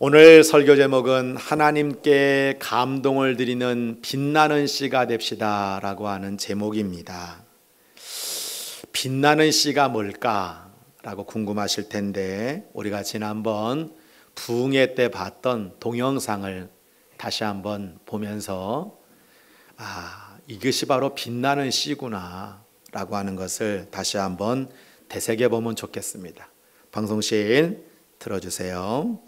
오늘 설교 제목은 하나님께 감동을 드리는 빛나는 씨가 됩시다 라고 하는 제목입니다. 빛나는 씨가 뭘까? 라고 궁금하실 텐데 우리가 지난번 부흥회 때 봤던 동영상을 다시 한번 보면서 이것이 바로 빛나는 씨구나 라고 하는 것을 다시 한번 되새겨 보면 좋겠습니다. 방송실 들어주세요.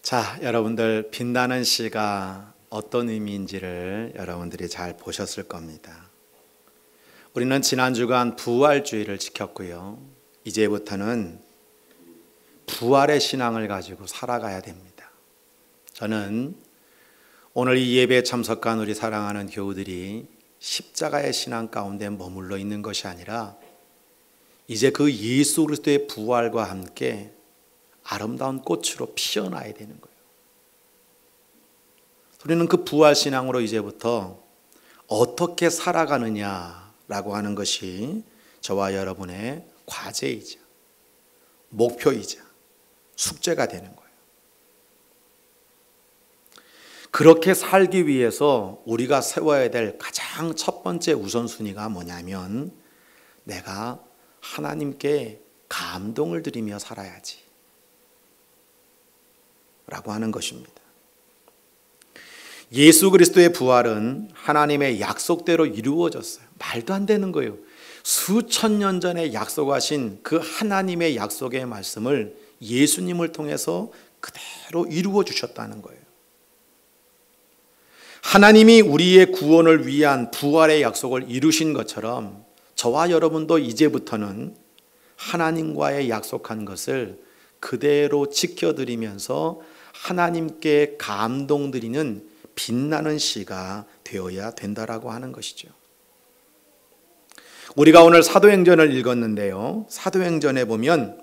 자, 여러분들 빛나는 씨가 어떤 의미인지를 여러분들이 잘 보셨을 겁니다. 우리는 지난 주간 부활주의를 지켰고요. 이제부터는 부활의 신앙을 가지고 살아가야 됩니다. 저는 오늘 이 예배에 참석한 우리 사랑하는 교우들이 십자가의 신앙 가운데 머물러 있는 것이 아니라 이제 그 예수 그리스도의 부활과 함께 아름다운 꽃으로 피어나야 되는 거예요. 우리는 그 부활신앙으로 이제부터 어떻게 살아가느냐라고 하는 것이 저와 여러분의 과제이자 목표이자 숙제가 되는 거예요. 그렇게 살기 위해서 우리가 세워야 될 가장 첫 번째 우선순위가 뭐냐면 내가 하나님께 감동을 드리며 살아야지 라고 하는 것입니다. 예수 그리스도의 부활은 하나님의 약속대로 이루어졌어요. 말도 안 되는 거예요. 수천 년 전에 약속하신 그 하나님의 약속의 말씀을 예수님을 통해서 그대로 이루어 주셨다는 거예요. 하나님이 우리의 구원을 위한 부활의 약속을 이루신 것처럼 저와 여러분도 이제부터는 하나님과의 약속한 것을 그대로 지켜드리면서 하나님께 감동드리는 빛나는 씨가 되어야 된다라고 하는 것이죠. 우리가 오늘 사도행전을 읽었는데요. 사도행전에 보면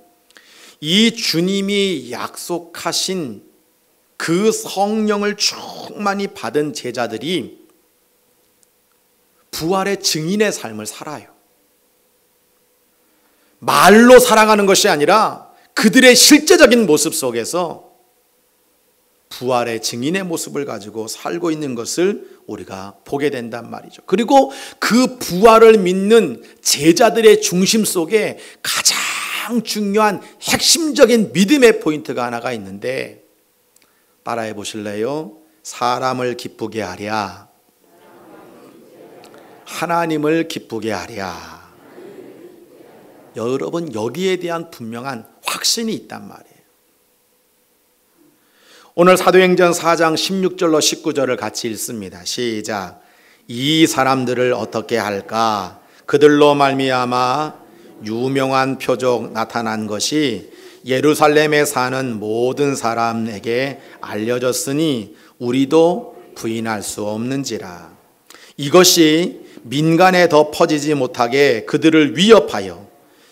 이 주님이 약속하신 그 성령을 충만히 받은 제자들이 부활의 증인의 삶을 살아요. 말로 살아가는 것이 아니라 그들의 실제적인 모습 속에서 부활의 증인의 모습을 가지고 살고 있는 것을 우리가 보게 된단 말이죠. 그리고 그 부활을 믿는 제자들의 중심 속에 가장 중요한 핵심적인 믿음의 포인트가 하나가 있는데 따라해 보실래요? 사람을 기쁘게 하랴, 하나님을 기쁘게 하랴. 여러분, 여기에 대한 분명한 확신이 있단 말이에요. 오늘 사도행전 4장 16절로 19절을 같이 읽습니다. 시작. 이 사람들을 어떻게 할까? 그들로 말미암아 유명한 표적 나타난 것이 예루살렘에 사는 모든 사람에게 알려졌으니 우리도 부인할 수 없는지라. 이것이 민간에 더 퍼지지 못하게 그들을 위협하여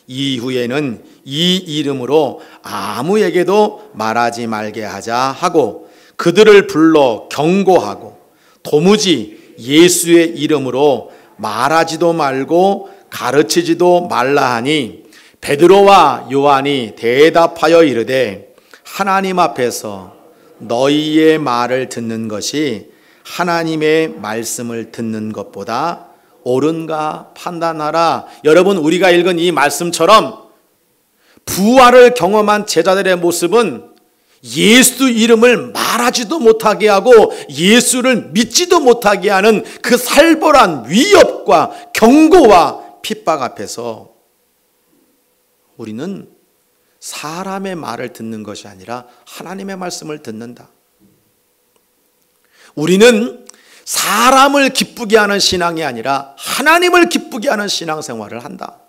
이후에는 이 이름으로 아무에게도 말하지 말게 하자 하고 그들을 불러 경고하고 도무지 예수의 이름으로 말하지도 말고 가르치지도 말라 하니 베드로와 요한이 대답하여 이르되 하나님 앞에서 너희의 말을 듣는 것이 하나님의 말씀을 듣는 것보다 옳은가 판단하라. 여러분, 우리가 읽은 이 말씀처럼 부활을 경험한 제자들의 모습은 예수 이름을 말하지도 못하게 하고 예수를 믿지도 못하게 하는 그 살벌한 위협과 경고와 핍박 앞에서 우리는 사람의 말을 듣는 것이 아니라 하나님의 말씀을 듣는다. 우리는 사람을 기쁘게 하는 신앙이 아니라 하나님을 기쁘게 하는 신앙생활을 한다.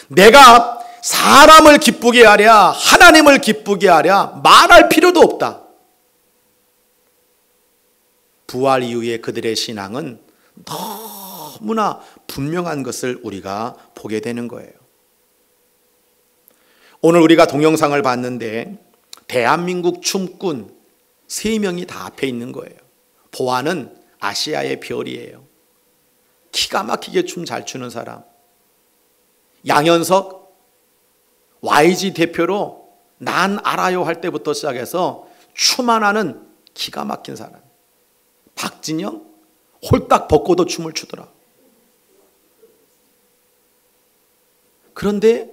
내가 사람을 기쁘게 하랴 하나님을 기쁘게 하랴 말할 필요도 없다. 부활 이후에 그들의 신앙은 너무나 분명한 것을 우리가 보게 되는 거예요. 오늘 우리가 동영상을 봤는데 대한민국 춤꾼 3명이 다 앞에 있는 거예요. 보아는 아시아의 별이에요. 기가 막히게 춤 잘 추는 사람. 양현석 YG 대표로 난 알아요 할 때부터 시작해서 춤 하나는 기가 막힌 사람. 박진영 홀딱 벗고도 춤을 추더라. 그런데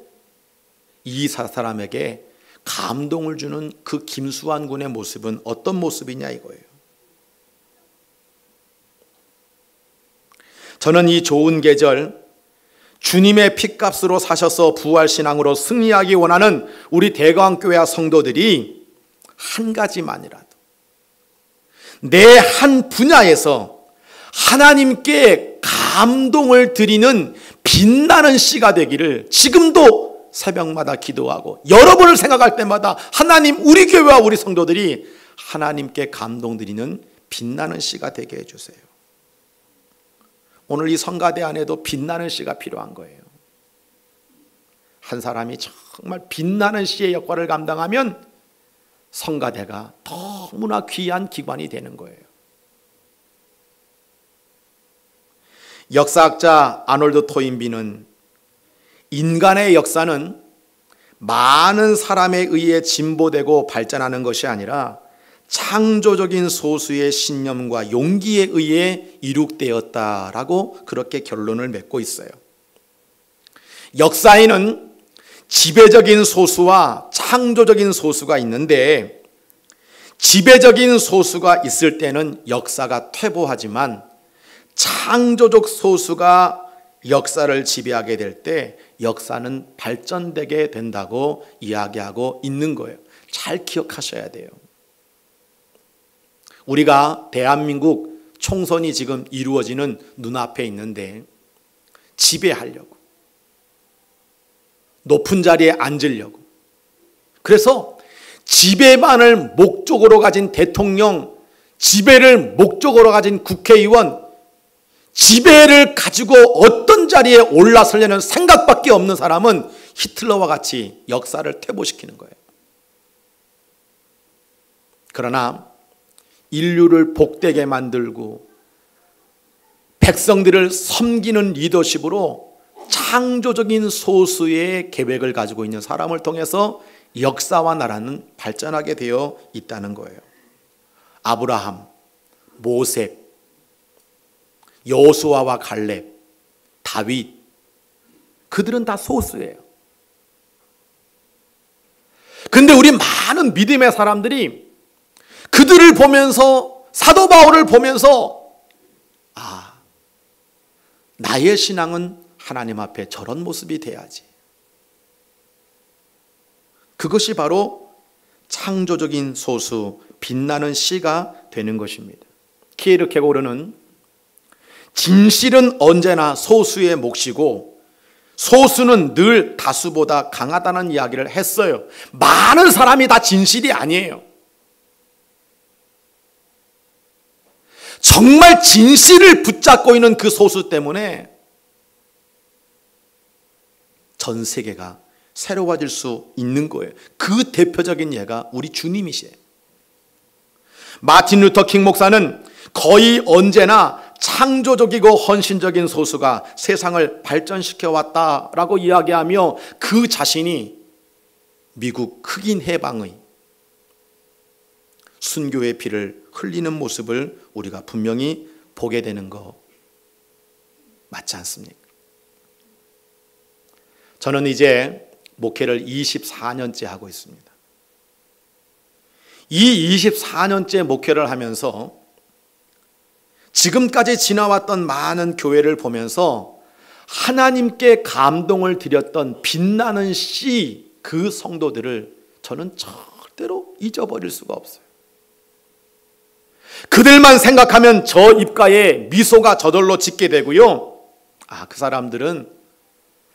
이 사람에게 감동을 주는 그 김수환 군의 모습은 어떤 모습이냐 이거예요. 저는 이 좋은 계절, 주님의 핏값으로 사셔서 부활신앙으로 승리하기 원하는 우리 대광교회 성도들이 한 가지만이라도 내 한 분야에서 하나님께 감동을 드리는 빛나는 씨가 되기를 지금도 새벽마다 기도하고 여러분을 생각할 때마다 하나님, 우리 교회와 우리 성도들이 하나님께 감동 드리는 빛나는 씨가 되게 해주세요. 오늘 이 성가대 안에도 빛나는 씨가 필요한 거예요. 한 사람이 정말 빛나는 씨의 역할을 감당하면 성가대가 너무나 귀한 기관이 되는 거예요. 역사학자 아놀드 토인비는 인간의 역사는 많은 사람에 의해 진보되고 발전하는 것이 아니라 창조적인 소수의 신념과 용기에 의해 이룩되었다라고 그렇게 결론을 맺고 있어요. 역사에는 지배적인 소수와 창조적인 소수가 있는데 지배적인 소수가 있을 때는 역사가 퇴보하지만 창조적 소수가 역사를 지배하게 될 때 역사는 발전되게 된다고 이야기하고 있는 거예요. 잘 기억하셔야 돼요. 우리가 대한민국 총선이 지금 이루어지는 눈앞에 있는데 지배하려고, 높은 자리에 앉으려고, 그래서 지배만을 목적으로 가진 대통령, 지배를 목적으로 가진 국회의원, 지배를 가지고 어떤 자리에 올라서려는 생각밖에 없는 사람은 히틀러와 같이 역사를 퇴보시키는 거예요. 그러나 인류를 복되게 만들고 백성들을 섬기는 리더십으로 창조적인 소수의 계획을 가지고 있는 사람을 통해서 역사와 나라는 발전하게 되어 있다는 거예요. 아브라함, 모세, 여호수아와 갈렙, 다윗, 그들은 다 소수예요. 근데 우리 많은 믿음의 사람들이 그들을 보면서, 사도 바울을 보면서, 나의 신앙은 하나님 앞에 저런 모습이 돼야지. 그것이 바로 창조적인 소수, 빛나는 씨가 되는 것입니다. 키에르케고르는 진실은 언제나 소수의 몫이고 소수는 늘 다수보다 강하다는 이야기를 했어요. 많은 사람이 다 진실이 아니에요. 정말 진실을 붙잡고 있는 그 소수 때문에 전 세계가 새로워질 수 있는 거예요. 그 대표적인 예가 우리 주님이시에요. 마틴 루터 킹 목사는 거의 언제나 창조적이고 헌신적인 소수가 세상을 발전시켜 왔다라고 이야기하며 그 자신이 미국 흑인 해방의 순교의 피를 흘리는 모습을 우리가 분명히 보게 되는 거 맞지 않습니까? 저는 이제 목회를 24년째 하고 있습니다. 이 24년째 목회를 하면서 지금까지 지나왔던 많은 교회를 보면서 하나님께 감동을 드렸던 빛나는 씨, 그 성도들을 저는 절대로 잊어버릴 수가 없어요. 그들만 생각하면 저 입가에 미소가 저절로 짓게 되고요. 그 사람들은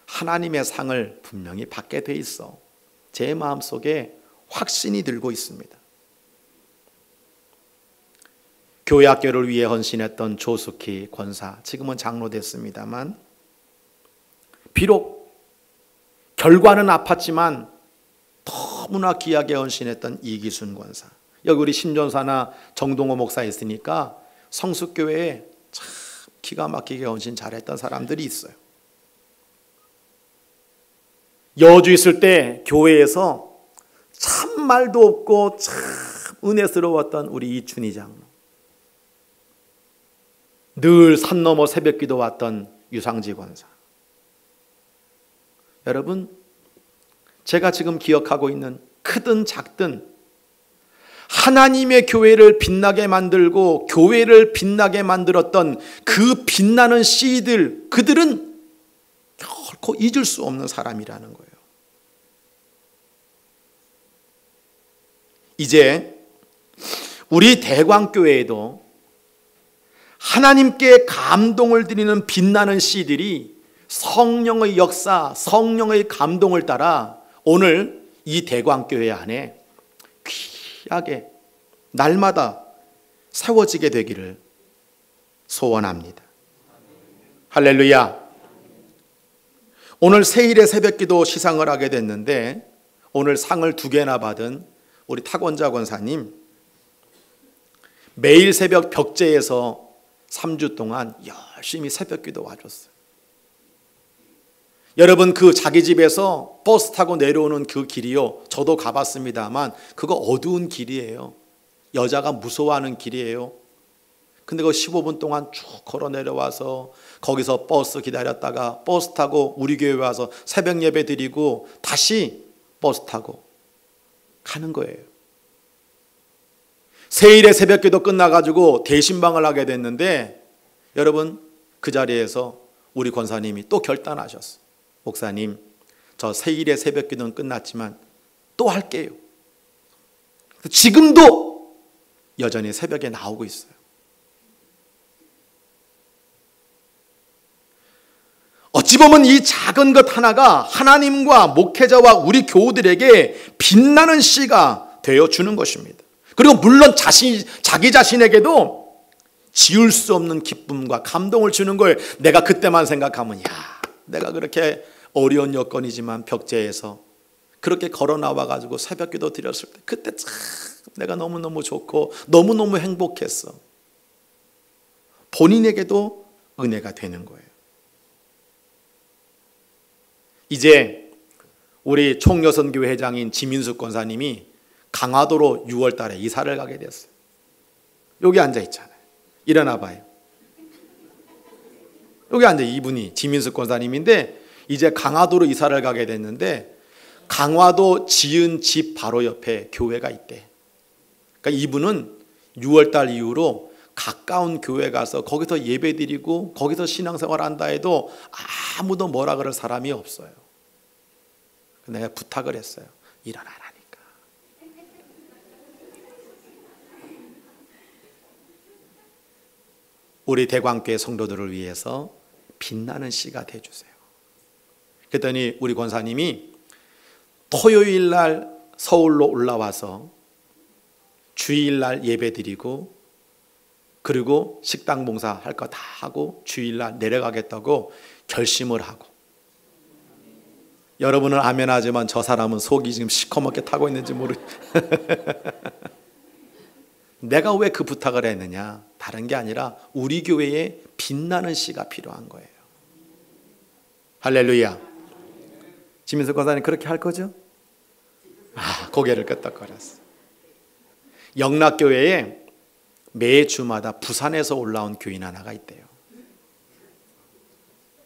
하나님의 상을 분명히 받게 돼 있어. 제 마음속에 확신이 들고 있습니다. 교회 학교를 위해 헌신했던 조숙희 권사, 지금은 장로 됐습니다만, 비록 결과는 아팠지만 너무나 귀하게 헌신했던 이기순 권사, 여기 우리 신전사나 정동호 목사 있으니까 성숙교회에 참 기가 막히게 헌신 잘했던 사람들이 있어요. 여주 있을 때 교회에서 참 말도 없고 참 은혜스러웠던 우리 이춘희 장로, 늘 산 넘어 새벽기도 왔던 유상지 권사. 여러분, 제가 지금 기억하고 있는 크든 작든 하나님의 교회를 빛나게 만들고 교회를 빛나게 만들었던 그 빛나는 씨들, 그들은 결코 잊을 수 없는 사람이라는 거예요. 이제 우리 대광교회에도 하나님께 감동을 드리는 빛나는 씨들이 성령의 역사, 성령의 감동을 따라 오늘 이 대광교회 안에 귀하게 날마다 세워지게 되기를 소원합니다. 할렐루야. 오늘 세일의 새벽기도 시상을 하게 됐는데 오늘 상을 2개나 받은 우리 탁원자 권사님, 매일 새벽 벽제에서 3주 동안 열심히 새벽기도 와줬어요. 여러분, 그 자기 집에서 버스 타고 내려오는 그 길이요, 저도 가봤습니다만 그거 어두운 길이에요. 여자가 무서워하는 길이에요. 근데 그 15분 동안 쭉 걸어 내려와서 거기서 버스 기다렸다가 버스 타고 우리 교회 와서 새벽 예배 드리고 다시 버스 타고 가는 거예요. 세일의 새벽기도 끝나가지고 대신방을 하게 됐는데 여러분, 그 자리에서 우리 권사님이 또 결단하셨어요. 목사님, 저 세일의 새벽기도는 끝났지만 또 할게요. 지금도 여전히 새벽에 나오고 있어요. 어찌 보면 이 작은 것 하나가 하나님과 목회자와 우리 교우들에게 빛나는 씨가 되어주는 것입니다. 그리고 물론 자기 자신에게도 지울 수 없는 기쁨과 감동을 주는 걸 내가 그때만 생각하면, 야, 내가 그렇게 어려운 여건이지만 벽제에서 그렇게 걸어 나와가지고 새벽기도 드렸을 때 그때 참 내가 너무너무 좋고 너무너무 행복했어. 본인에게도 은혜가 되는 거예요. 이제 우리 총여선교회 회장인 지민숙 권사님이 강화도로 6월 달에 이사를 가게 됐어요. 여기 앉아 있잖아요. 일어나 봐요. 여기 앉아, 이분이 지민숙 권사님인데 이제 강화도로 이사를 가게 됐는데 강화도 지은 집 바로 옆에 교회가 있대. 그러니까 이분은 6월 달 이후로 가까운 교회 가서 거기서 예배드리고 거기서 신앙생활 한다 해도 아무도 뭐라 그럴 사람이 없어요. 내가 부탁을 했어요. 일어나라니까. 우리 대광교회 성도들을 위해서 빛나는 씨가 되어주세요. 그랬더니 우리 권사님이 토요일 날 서울로 올라와서 주일 날 예배드리고 그리고 식당 봉사 할 거 다 하고 주일 날 내려가겠다고 결심을 하고, 여러분은 아멘 하지만 저 사람은 속이 지금 시커멓게 타고 있는지 내가 왜 그 부탁을 했느냐? 다른 게 아니라 우리 교회에 빛나는 씨가 필요한 거예요. 할렐루야. 지민석 권사님 그렇게 할 거죠? 고개를 끄덕거렸어. 영락교회에 매주마다 부산에서 올라온 교인 하나가 있대요.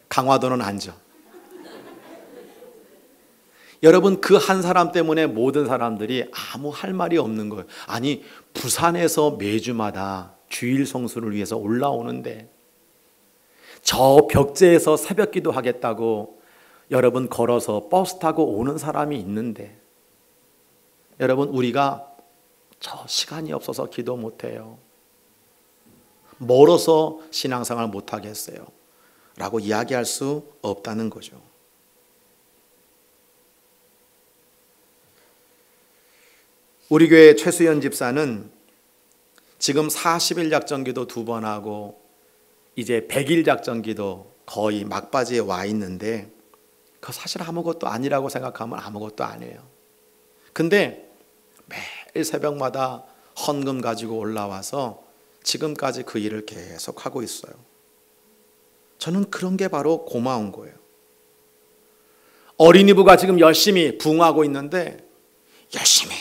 강화도는 앉아. 여러분, 그 한 사람 때문에 모든 사람들이 아무 할 말이 없는 거예요. 아니, 부산에서 매주마다 주일 성수를 위해서 올라오는데 저 벽제에서 새벽 기도 하겠다고 여러분 걸어서 버스 타고 오는 사람이 있는데, 여러분, 우리가 저 시간이 없어서 기도 못해요, 멀어서 신앙생활 못하겠어요 라고 이야기할 수 없다는 거죠. 우리 교회 최수연 집사는 지금 40일 작전기도 2번 하고 이제 100일 작전기도 거의 막바지에 와 있는데 그 사실 아무것도 아니라고 생각하면 아무것도 아니에요. 근데 매일 새벽마다 헌금 가지고 올라와서 지금까지 그 일을 계속 하고 있어요. 저는 그런 게 바로 고마운 거예요. 어린이부가 지금 열심히 부흥하고 있는데 열심히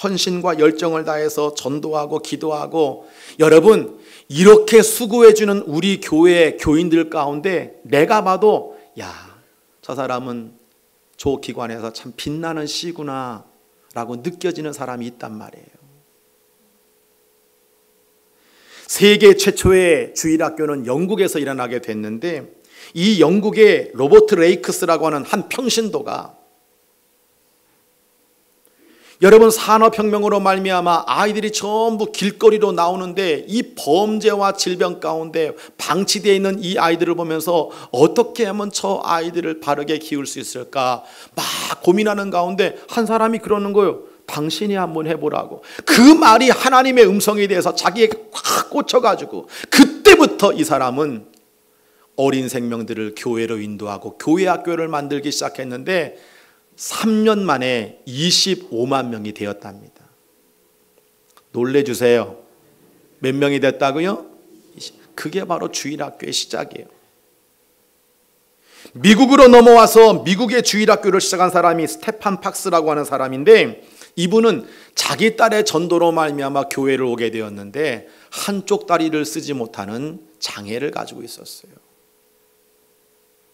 헌신과 열정을 다해서 전도하고 기도하고, 여러분 이렇게 수고해주는 우리 교회 교인들 가운데 내가 봐도 저 사람은 저 기관에서 참 빛나는 씨구나 라고 느껴지는 사람이 있단 말이에요. 세계 최초의 주일학교는 영국에서 일어나게 됐는데, 이 영국의 로버트 레이크스라고 하는 한 평신도가, 여러분 산업혁명으로 말미암아 아이들이 전부 길거리로 나오는데 이 범죄와 질병 가운데 방치되어 있는 이 아이들을 보면서 어떻게 하면 저 아이들을 바르게 키울 수 있을까 막 고민하는 가운데 한 사람이 그러는 거예요. 당신이 한번 해보라고. 그 말이 하나님의 음성에 대해서 자기에게 확 꽂혀가지고, 그때부터 이 사람은 어린 생명들을 교회로 인도하고 교회 학교를 만들기 시작했는데 3년 만에 25만 명이 되었답니다. 놀래주세요. 몇 명이 됐다고요? 그게 바로 주일학교의 시작이에요. 미국으로 넘어와서 미국의 주일학교를 시작한 사람이 스테판 박스라고 하는 사람인데, 이분은 자기 딸의 전도로 말미암아 교회를 오게 되었는데 한쪽 다리를 쓰지 못하는 장애를 가지고 있었어요.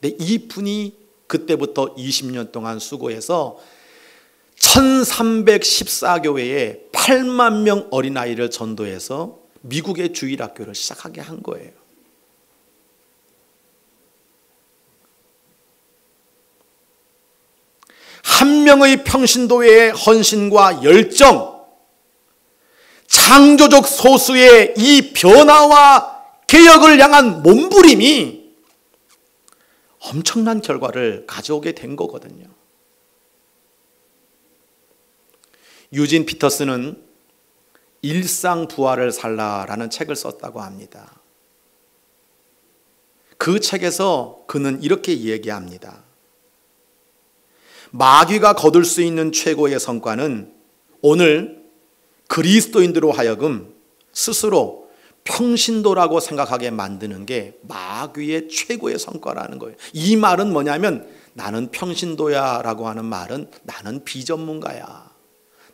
근데 이분이 그때부터 20년 동안 수고해서 1314교회에 8만 명 어린아이를 전도해서 미국의 주일학교를 시작하게 한 거예요. 한 명의 평신도의 헌신과 열정, 창조적 소수의 이 변화와 개혁을 향한 몸부림이 엄청난 결과를 가져오게 된 거거든요. 유진 피터스는 일상 부활을 살라라는 책을 썼다고 합니다. 그 책에서 그는 이렇게 얘기합니다. 마귀가 거둘 수 있는 최고의 성과는 오늘 그리스도인들로 하여금 스스로 평신도라고 생각하게 만드는 게 마귀의 최고의 성과라는 거예요. 이 말은 뭐냐면, 나는 평신도야 라고 하는 말은 나는 비전문가야.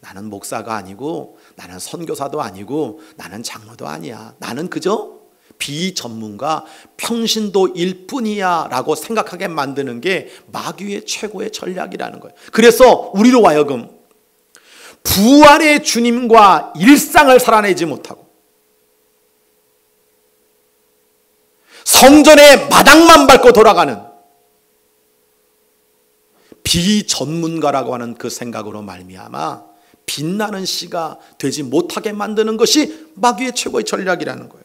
나는 목사가 아니고, 나는 선교사도 아니고, 나는 장로도 아니야. 나는 그저 비전문가 평신도일 뿐이야 라고 생각하게 만드는 게 마귀의 최고의 전략이라는 거예요. 그래서 우리로 하여금 부활의 주님과 일상을 살아내지 못하고 성전의 마당만 밟고 돌아가는 비전문가라고 하는 그 생각으로 말미암아 빛나는 씨가 되지 못하게 만드는 것이 마귀의 최고의 전략이라는 거예요.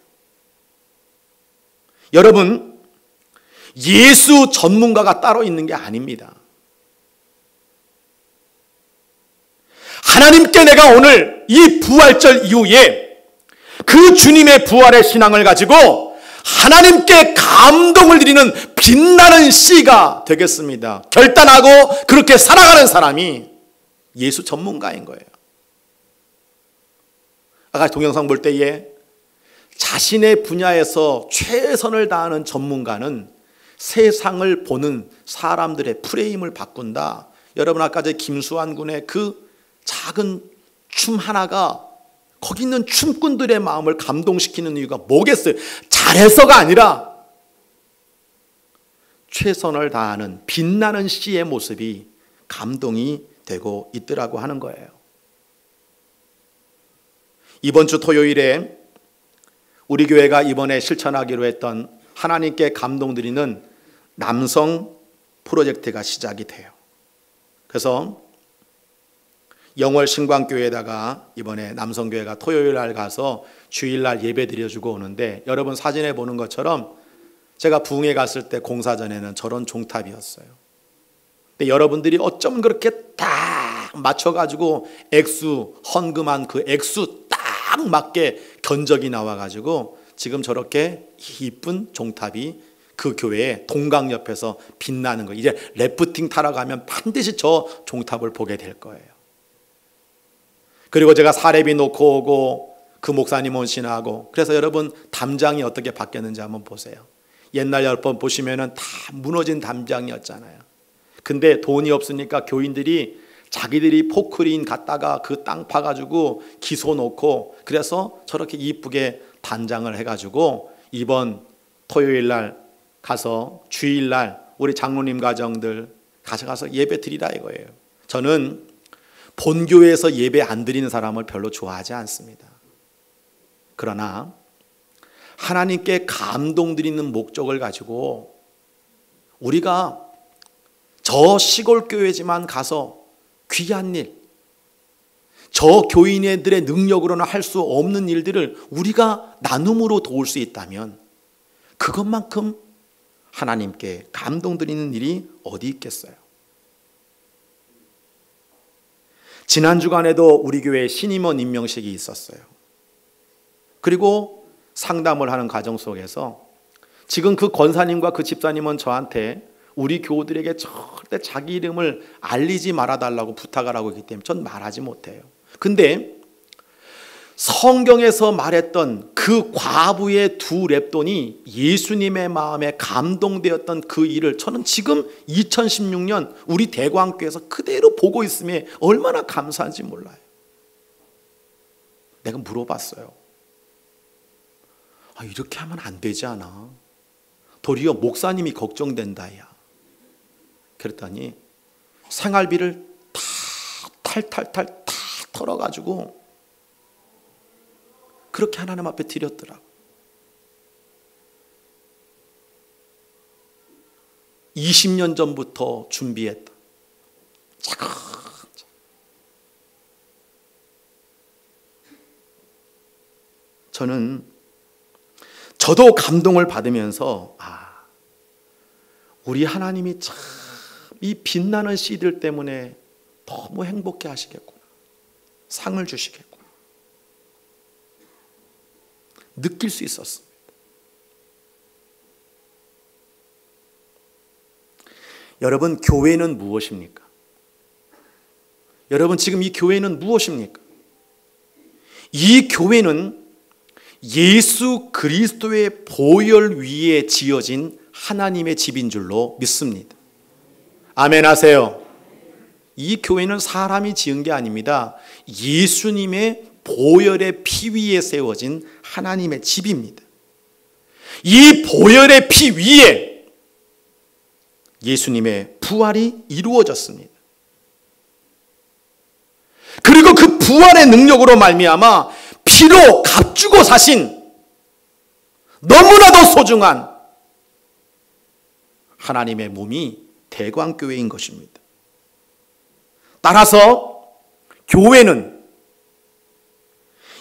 여러분, 예수 전문가가 따로 있는 게 아닙니다. 하나님께 내가 오늘 이 부활절 이후에 그 주님의 부활의 신앙을 가지고 하나님께 감동을 드리는 빛나는 씨가 되겠습니다. 결단하고 그렇게 살아가는 사람이 예수 전문가인 거예요. 아까 동영상 볼 때에 자신의 분야에서 최선을 다하는 전문가는 세상을 보는 사람들의 프레임을 바꾼다. 여러분, 아까 제 김수환 군의 그 작은 춤 하나가 거기 있는 춤꾼들의 마음을 감동시키는 이유가 뭐겠어요? 잘해서가 아니라 최선을 다하는 빛나는 씨의 모습이 감동이 되고 있더라고 하는 거예요. 이번 주 토요일에 우리 교회가 이번에 실천하기로 했던 하나님께 감동드리는 남성 프로젝트가 시작이 돼요. 그래서 영월 신광교회에다가 이번에 남성교회가 토요일 날 가서 주일날 예배 드려주고 오는데, 여러분 사진에 보는 것처럼 제가 부흥회 갔을 때 공사전에는 저런 종탑이었어요. 근데 여러분들이 어쩜 그렇게 딱 맞춰가지고 액수, 헌금한 그 액수 딱 맞게 견적이 나와가지고 지금 저렇게 이쁜 종탑이 그 교회의 동강 옆에서 빛나는 거예요. 이제 래프팅 타러 가면 반드시 저 종탑을 보게 될 거예요. 그리고 제가 사례비 놓고 오고 그 목사님 헌신하고, 그래서 여러분 담장이 어떻게 바뀌었는지 한번 보세요. 옛날 여러분 보시면은 다 무너진 담장이었잖아요. 근데 돈이 없으니까 교인들이 자기들이 포크레인 갖다가 그 땅 파가지고 기소 놓고 그래서 저렇게 이쁘게 단장을 해가지고 이번 토요일 날 가서 주일 날 우리 장로님 가정들 가져가서 예배 드리라 이거예요. 저는 본교회에서 예배 안 드리는 사람을 별로 좋아하지 않습니다. 그러나 하나님께 감동 드리는 목적을 가지고 우리가 저 시골 교회지만 가서 귀한 일, 저 교인들의 능력으로는 할 수 없는 일들을 우리가 나눔으로 도울 수 있다면 그것만큼 하나님께 감동 드리는 일이 어디 있겠어요? 지난 주간에도 우리 교회에 신임원 임명식이 있었어요. 그리고 상담을 하는 과정 속에서 지금 그 권사님과 그 집사님은 저한테 우리 교우들에게 절대 자기 이름을 알리지 말아달라고 부탁을 하고 있기 때문에 전 말하지 못해요. 근데 성경에서 말했던 그 과부의 두 랩돈이 예수님의 마음에 감동되었던 그 일을 저는 지금 2016년 우리 대광교회에서 그대로 보고 있음에 얼마나 감사한지 몰라요. 내가 물어봤어요. 이렇게 하면 안 되지 않아? 도리어 목사님이 걱정된다 야. 그랬더니 생활비를 다 탈탈탈 다 털어가지고 그렇게 하나님 앞에 드렸더라고. 20년 전부터 준비했다. 저도 감동을 받으면서 우리 하나님이 참 이 빛나는 씨들 때문에 너무 행복해 하시겠구나. 상을 주시겠구나. 느낄 수 있었습니다. 여러분, 교회는 무엇입니까? 여러분, 지금 이 교회는 무엇입니까? 이 교회는 예수 그리스도의 보혈 위에 지어진 하나님의 집인 줄로 믿습니다. 아멘 하세요. 이 교회는 사람이 지은 게 아닙니다. 예수님의 보혈의 피 위에 세워진 하나님의 집입니다. 이 보혈의 피 위에 예수님의 부활이 이루어졌습니다. 그리고 그 부활의 능력으로 말미암아 피로 값주고 사신 너무나도 소중한 하나님의 몸이 대광교회인 것입니다. 따라서 교회는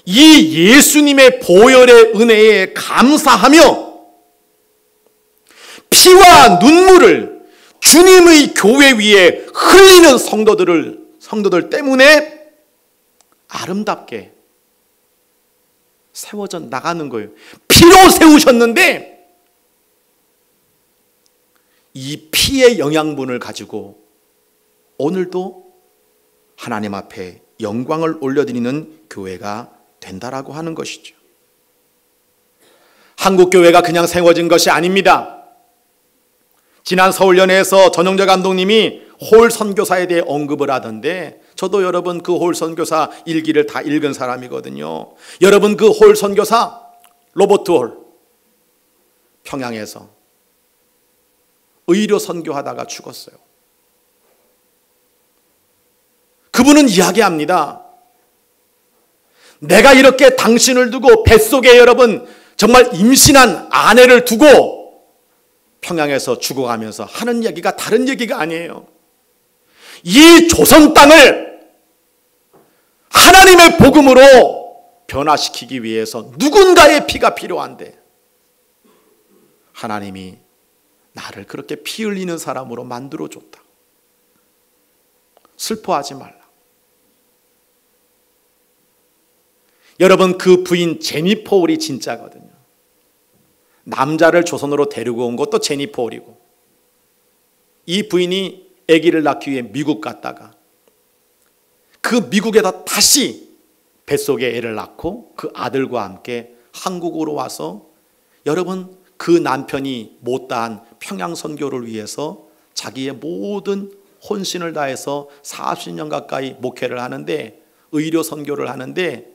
이 예수님의 보혈의 은혜에 감사하며 피와 눈물을 주님의 교회 위에 흘리는 성도들 때문에 아름답게 세워져 나가는 거예요. 피로 세우셨는데 이 피의 영양분을 가지고 오늘도 하나님 앞에 영광을 올려드리는 교회가 된다라고 하는 것이죠. 한국교회가 그냥 세워진 것이 아닙니다. 지난 서울연회에서 전영재 감독님이 홀 선교사에 대해 언급을 하던데 저도 여러분 그 홀 선교사 일기를 다 읽은 사람이거든요. 여러분 그 홀 선교사 로버트 홀 평양에서 의료 선교하다가 죽었어요. 그분은 이야기합니다. 내가 이렇게 당신을 두고 뱃속에 여러분 정말 임신한 아내를 두고 평양에서 죽어가면서 하는 얘기가 다른 얘기가 아니에요. 이 조선 땅을 하나님의 복음으로 변화시키기 위해서 누군가의 피가 필요한데 하나님이 나를 그렇게 피 흘리는 사람으로 만들어줬다. 슬퍼하지 말라. 여러분 그 부인 제니퍼 홀이 진짜거든요. 남자를 조선으로 데리고 온 것도 제니퍼 홀이고 이 부인이 아기를 낳기 위해 미국 갔다가 그 미국에다 다시 뱃속에 애를 낳고 그 아들과 함께 한국으로 와서 여러분 그 남편이 못다한 평양 선교를 위해서 자기의 모든 혼신을 다해서 40년 가까이 목회를 하는데, 의료 선교를 하는데,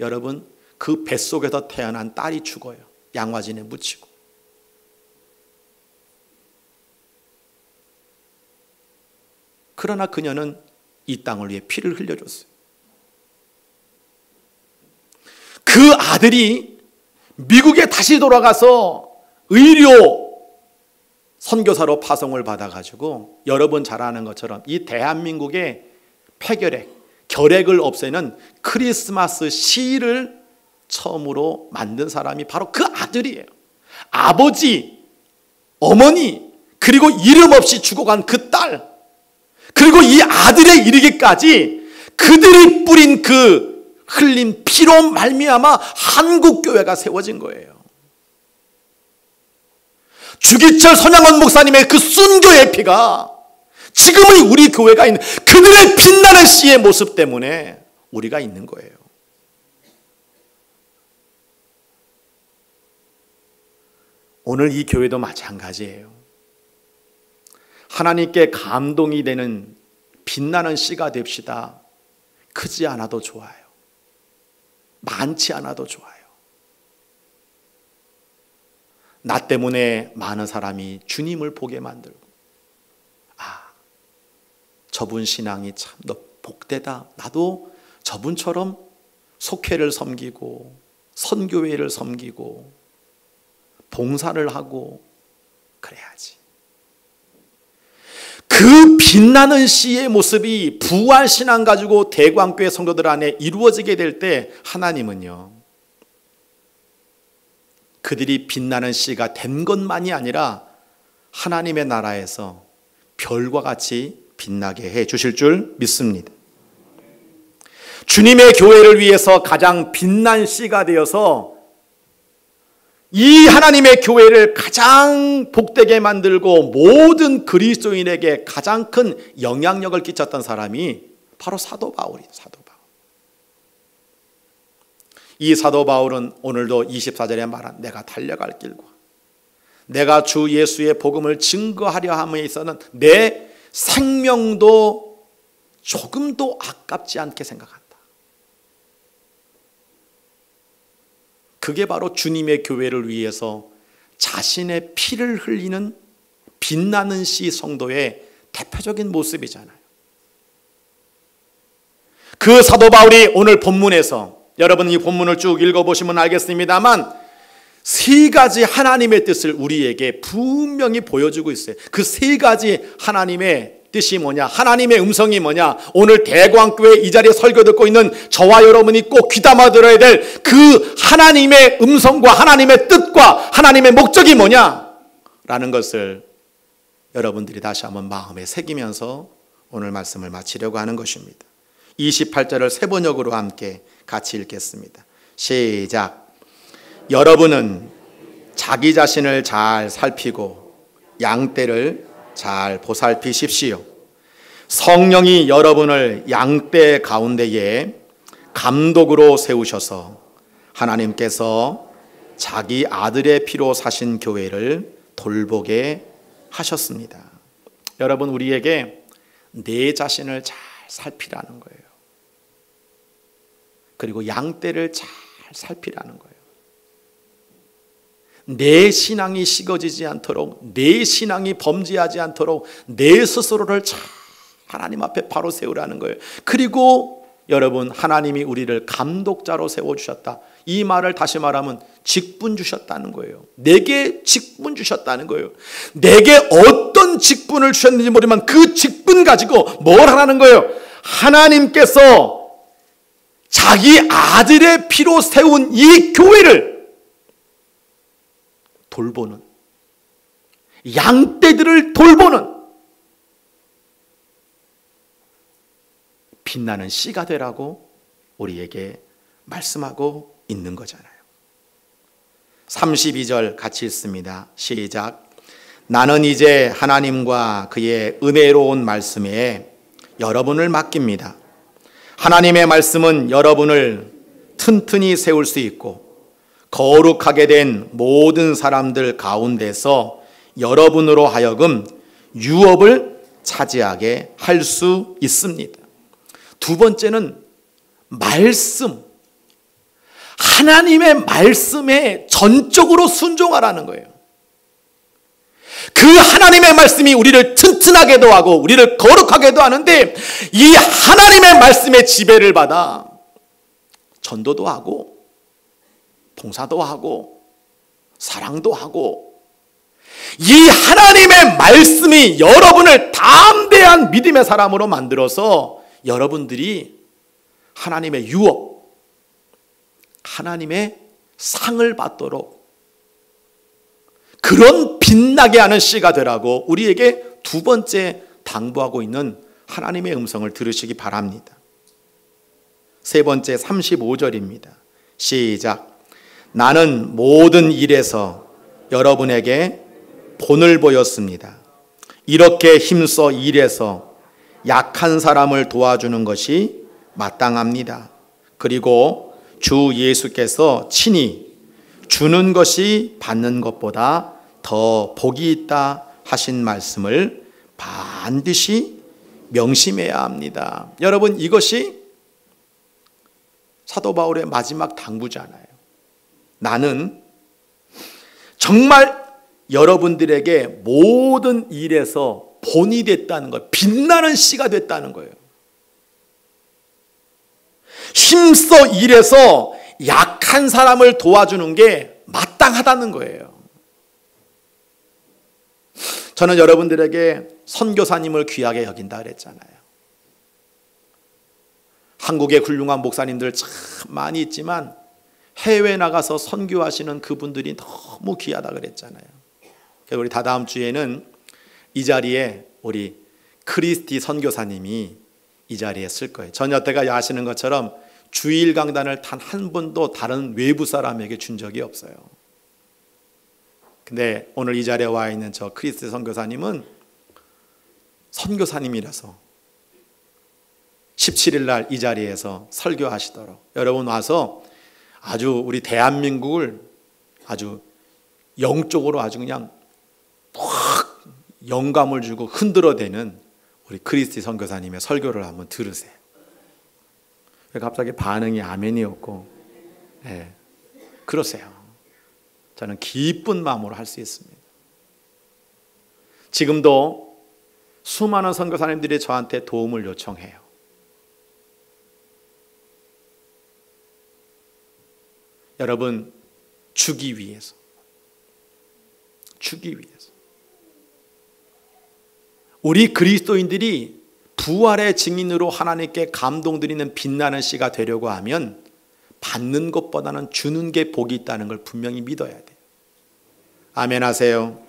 여러분 그 뱃속에서 태어난 딸이 죽어요. 양화진에 묻히고. 그러나 그녀는 이 땅을 위해 피를 흘려줬어요. 그 아들이 미국에 다시 돌아가서 의료 선교사로 파송을 받아가지고, 여러분 잘 아는 것처럼 이 대한민국의 폐결핵, 결핵을 없애는 크리스마스 시를 처음으로 만든 사람이 바로 그 아들이에요. 아버지, 어머니, 그리고 이름 없이 죽어간 그 딸, 그리고 이 아들에 이르기까지 그들이 뿌린 그 흘린 피로 말미암아 한국교회가 세워진 거예요. 주기철 손양원 목사님의 그 순교의 피가 지금의 우리 교회가 있는 그들의 빛나는 씨의 모습 때문에 우리가 있는 거예요. 오늘 이 교회도 마찬가지예요. 하나님께 감동이 되는 빛나는 씨가 됩시다. 크지 않아도 좋아요. 많지 않아도 좋아요. 나 때문에 많은 사람이 주님을 보게 만들고, 아, 저분 신앙이 참 너 복되다. 나도 저분처럼 속회를 섬기고 선교회를 섬기고 봉사를 하고 그래야지. 그 빛나는 씨의 모습이 부활신앙 가지고 대광교회 성도들 안에 이루어지게 될 때 하나님은요, 그들이 빛나는 씨가 된 것만이 아니라 하나님의 나라에서 별과 같이 빛나게 해 주실 줄 믿습니다. 주님의 교회를 위해서 가장 빛난 씨가 되어서 이 하나님의 교회를 가장 복되게 만들고 모든 그리스도인에게 가장 큰 영향력을 끼쳤던 사람이 바로 사도 바울이에요. 사도 바울. 이 사도 바울은 오늘도 24절에 말한 내가 달려갈 길과 내가 주 예수의 복음을 증거하려 함에 있어서는 내 생명도 조금도 아깝지 않게 생각한다. 그게 바로 주님의 교회를 위해서 자신의 피를 흘리는 빛나는 씨 성도의 대표적인 모습이잖아요. 그 사도 바울이 오늘 본문에서, 여러분 이 본문을 쭉 읽어보시면 알겠습니다만, 세 가지 하나님의 뜻을 우리에게 분명히 보여주고 있어요. 그 세 가지 하나님의 뜻이 뭐냐, 하나님의 음성이 뭐냐, 오늘 대광교회 이 자리에 설교 듣고 있는 저와 여러분이 꼭 귀담아 들어야 될 그 하나님의 음성과 하나님의 뜻과 하나님의 목적이 뭐냐 라는 것을 여러분들이 다시 한번 마음에 새기면서 오늘 말씀을 마치려고 하는 것입니다. 28절을 세 번역으로 함께 같이 읽겠습니다. 시작. 여러분은 자기 자신을 잘 살피고 양떼를 잘 보살피십시오. 성령이 여러분을 양떼 가운데에 감독으로 세우셔서 하나님께서 자기 아들의 피로 사신 교회를 돌보게 하셨습니다. 여러분, 우리에게 내 자신을 잘 살피라는 거예요. 그리고 양떼를 잘 살피라는 거예요. 내 신앙이 식어지지 않도록, 내 신앙이 범죄하지 않도록 내 스스로를 잘 하나님 앞에 바로 세우라는 거예요. 그리고 여러분, 하나님이 우리를 감독자로 세워주셨다. 이 말을 다시 말하면 직분 주셨다는 거예요. 내게 직분 주셨다는 거예요. 내게 어떤 직분을 주셨는지 모르지만 그 직분 가지고 뭘 하라는 거예요? 하나님께서 자기 아들의 피로 세운 이 교회를 돌보는, 양떼들을 돌보는 빛나는 씨가 되라고 우리에게 말씀하고 있는 거잖아요. 32절 같이 읽습니다. 시작. 나는 이제 하나님과 그의 은혜로운 말씀에 여러분을 맡깁니다. 하나님의 말씀은 여러분을 튼튼히 세울 수 있고 거룩하게 된 모든 사람들 가운데서 여러분으로 하여금 유업을 차지하게 할 수 있습니다. 두 번째는 말씀. 하나님의 말씀에 전적으로 순종하라는 거예요. 그 하나님의 말씀이 우리를 튼튼하게도 하고 우리를 거룩하게도 하는데, 이 하나님의 말씀에 지배를 받아 전도도 하고 봉사도 하고 사랑도 하고, 이 하나님의 말씀이 여러분을 담대한 믿음의 사람으로 만들어서 여러분들이 하나님의 유업, 하나님의 상을 받도록 그런 빛나게 하는 씨가 되라고 우리에게 두 번째 당부하고 있는 하나님의 음성을 들으시기 바랍니다. 세 번째 35절입니다. 시작. 나는 모든 일에서 여러분에게 본을 보였습니다. 이렇게 힘써 일해서 약한 사람을 도와주는 것이 마땅합니다. 그리고 주 예수께서 친히 주는 것이 받는 것보다 더 복이 있다 하신 말씀을 반드시 명심해야 합니다. 여러분, 이것이 사도 바울의 마지막 당부잖아요. 나는 정말 여러분들에게 모든 일에서 본이 됐다는 거예요. 빛나는 씨가 됐다는 거예요. 힘써 일해서 약한 사람을 도와주는 게 마땅하다는 거예요. 저는 여러분들에게 선교사님을 귀하게 여긴다 그랬잖아요. 한국의 훌륭한 목사님들 참 많이 있지만 해외 나가서 선교하시는 그분들이 너무 귀하다 그랬잖아요. 우리 다다음 주에는 이 자리에 우리 크리스티 선교사님이 이 자리에 쓸 거예요. 저녁 때가 아시는 것처럼 주일 강단을 단 한 번도 다른 외부 사람에게 준 적이 없어요. 근데 오늘 이 자리에 와 있는 저 크리스티 선교사님은 선교사님이라서 17일 날 이 자리에서 설교하시도록 여러분 와서 아주 우리 대한민국을 아주 영적으로 아주 그냥 확 영감을 주고 흔들어대는 우리 크리스티 선교사님의 설교를 한번 들으세요. 갑자기 반응이 아멘이었고, 네, 그러세요. 저는 기쁜 마음으로 할 수 있습니다. 지금도 수많은 선교사님들이 저한테 도움을 요청해요. 여러분, 주기 위해서. 우리 그리스도인들이 부활의 증인으로 하나님께 감동드리는 빛나는 씨가 되려고 하면 받는 것보다는 주는 게 복이 있다는 걸 분명히 믿어야 돼요. 아멘 하세요.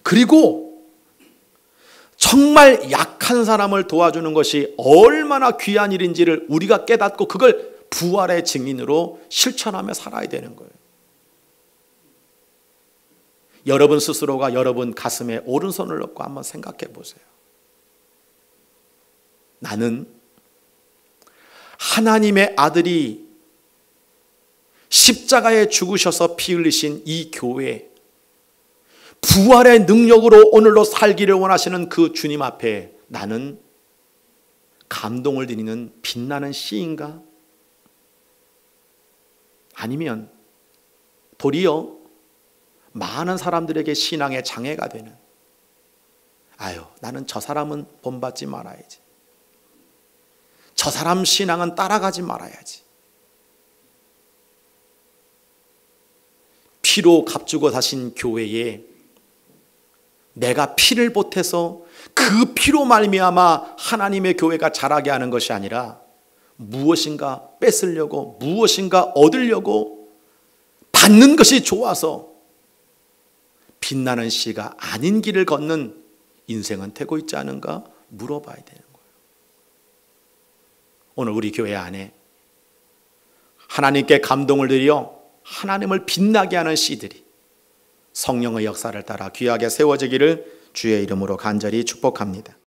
그리고 정말 약한 사람을 도와주는 것이 얼마나 귀한 일인지를 우리가 깨닫고 그걸 부활의 증인으로 실천하며 살아야 되는 거예요. 여러분 스스로가 여러분 가슴에 오른손을 놓고 한번 생각해 보세요. 나는 하나님의 아들이 십자가에 죽으셔서 피 흘리신 이 교회, 부활의 능력으로 오늘로 살기를 원하시는 그 주님 앞에 나는 감동을 드리는 빛나는 씨인가? 아니면 도리어 많은 사람들에게 신앙의 장애가 되는, 나는 저 사람은 본받지 말아야지, 저 사람 신앙은 따라가지 말아야지, 피로 값주고 사신 교회에 내가 피를 보태서 그 피로 말미암아 하나님의 교회가 자라게 하는 것이 아니라 무엇인가 뺏으려고, 무엇인가 얻으려고 받는 것이 좋아서 빛나는 씨가 아닌 길을 걷는 인생은 되고 있지 않은가 물어봐야 되는 거예요. 오늘 우리 교회 안에 하나님께 감동을 드려 하나님을 빛나게 하는 씨들이 성령의 역사를 따라 귀하게 세워지기를 주의 이름으로 간절히 축복합니다.